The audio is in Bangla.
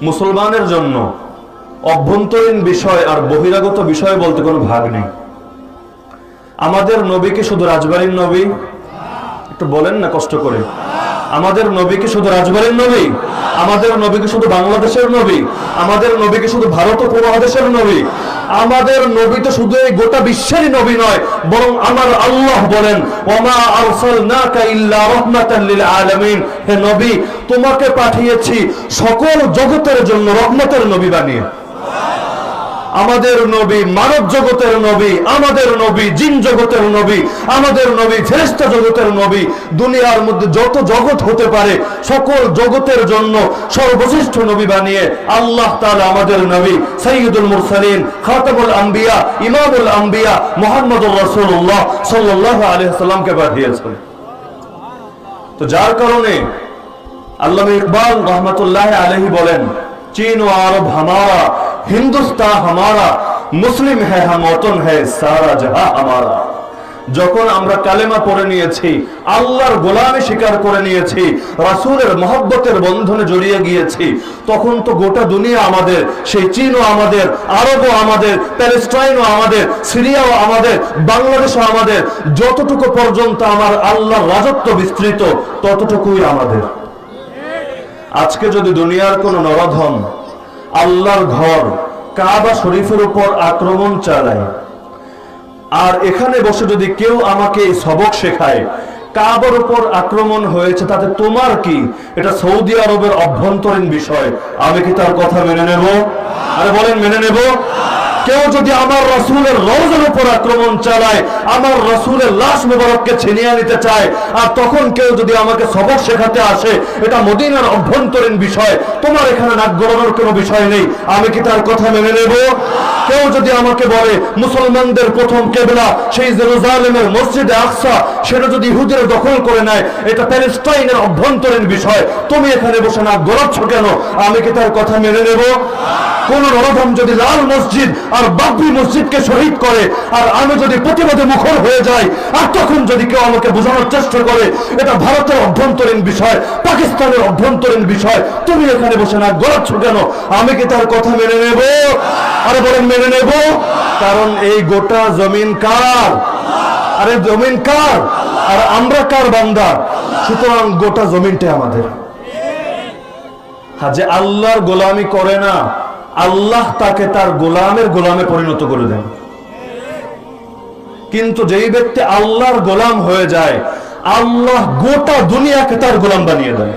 মুসলমানের জন্য অভ্যন্তরীণ বিষয় আর বহিরাগত বিষয় বলতে কোনো ভাগ নেই। আমাদের নবী কি শুধু রাজবাড়ির নবী? একটু বলেন না কষ্ট করে। আমাদের নবী কি শুধু রাজবাড়ির নবী? আমাদের নবী কি শুধু বাংলাদেশের নবী? আমাদের নবী কি শুধু ভারত উপমহাদেশের নবী? আমাদের নবী তো শুধু এই গোটা বিশ্বেরই নবী নয়, বরং আমার আল্লাহ বলেন, ওমা আরসালনাকা ইল্লা রাহমাতাল লিল আলামিন, হে নবী তোমাকে পাঠিয়েছি সকল জগতের জন্য রহমতের নবী বানিয়ে। আমাদের নবী মানব জগতের নবী, আমাদের নবী জিন জগতের নবী, আমাদের নবী ফেরেশতা জগতের নবী। দুনিয়ার মধ্যে যত জগৎ হতে পারে সকল জগতের জন্য সর্বশ্রেষ্ঠ নবী বানিয়ে আল্লাহ তাআলা আমাদের নবী সাইয়্যিদুল মুরসালিন, খাতামুল আম্বিয়া, ইমামুল আম্বিয়া মুহাম্মদুর রাসূলুল্লাহ সাল্লাল্লাহু আলাইহি ওয়াসাল্লামকে পাঠিয়েছেন। তো যার কারণে আল্লামা ইকবাল রহমাতুল্লাহি আলাইহি বলেন, চীন ও আরব হামারা, হিন্দুস্তান হামারা, মুসলিম হ্যায় হাম ওতন হ্যায় সারা জাহাঁ হামারা। যখন আমরা কালেমা পড়ে নিয়েছি, আল্লাহর গোলামি স্বীকার করে নিয়েছি, রাসূলের মহব্বতের বন্ধনে জড়িয়ে গিয়েছি, তখন তো গোটা দুনিয়া আমাদের, সেই চীনও আমাদের, আরবও আমাদের, প্যালেস্টাইনও আমাদের, সিরিয়াও আমাদের, বাংলাদেশও আমাদের। যতটুকু পর্যন্ত আমার আল্লাহর রাজত্ব বিস্তৃত ততটুকুই আমাদের। আজকে যদি দুনিয়ার কোন নরধম আল্লাহর ঘর কাবা শরীফের উপর আক্রমণ চালায়, আর এখানে বসে যদি কেউ আমাকে এই সবক শেখায় কাবার উপর আক্রমণ হয়েছে, তাতে তোমার কি? এটা সৌদি আরবের অভ্যন্তরীণ বিষয়, আমি কি তার কথা মেনে নেব? আরে বলেন মেনে নেব? কেউ যদি আমার রাসূলের রওজার উপর আক্রমণ চালায়, আমার রাসূলের লাশ মুবারককে ছিনিয়ে নিতে চায়, আর তখন কেউ যদি আমাকে সবক শেখাতে আসে, এটা মদিনার অভ্যন্তরীণ বিষয়, তোমার এখানে নাক গলানোর কোনো বিষয় নেই, আমি কি তার কথা মেনে নেব? কেউ যদি আমাকে বলে মুসলমানদের প্রথম কিবলা সেই জেরুজালেমের মসজিদে আকসা, সেটা যদি ইহুদিরা দখল করে নেয়, এটা প্যালেস্টাইনের অভ্যন্তরীণ বিষয়, তুমি এখানে বসে নাক গলাচ্ছ কেন, আমি কি তার কথা মেনে নেব? কোন নরধম যদি লাল মসজিদ আর বাবরি মসজিদকে শহীদ করে, আর আমি যদি প্রতিবাদে মুখর হয়ে যাই, আর তখন যদি কেউ আমাকে বোঝানোর চেষ্টা করে এটা ভারতের অভ্যন্তরীণ বিষয়, পাকিস্তানের অভ্যন্তরীণ বিষয়, তুমি এখানে বসে না গড়াচ্ছ কেন, আমি কি তার কথা মেনে নেব? আরে বলেন মেনে নেব? কারণ এই গোটা জমিন কার? আরে জমিন কার? আর আমরা কার বান্দা? সুতরাং গোটা জমিনটা আমাদের। হ্যাঁ, যে আল্লাহর গোলামি করে না, আল্লাহ তাকে তার গোলামের গোলামে পরিণত করে দেন। কিন্তু যেই ব্যক্তি আল্লাহর গোলাম হয়ে যায়, আল্লাহ গোটা দুনিয়াকে তার গোলাম বানিয়ে দেয়।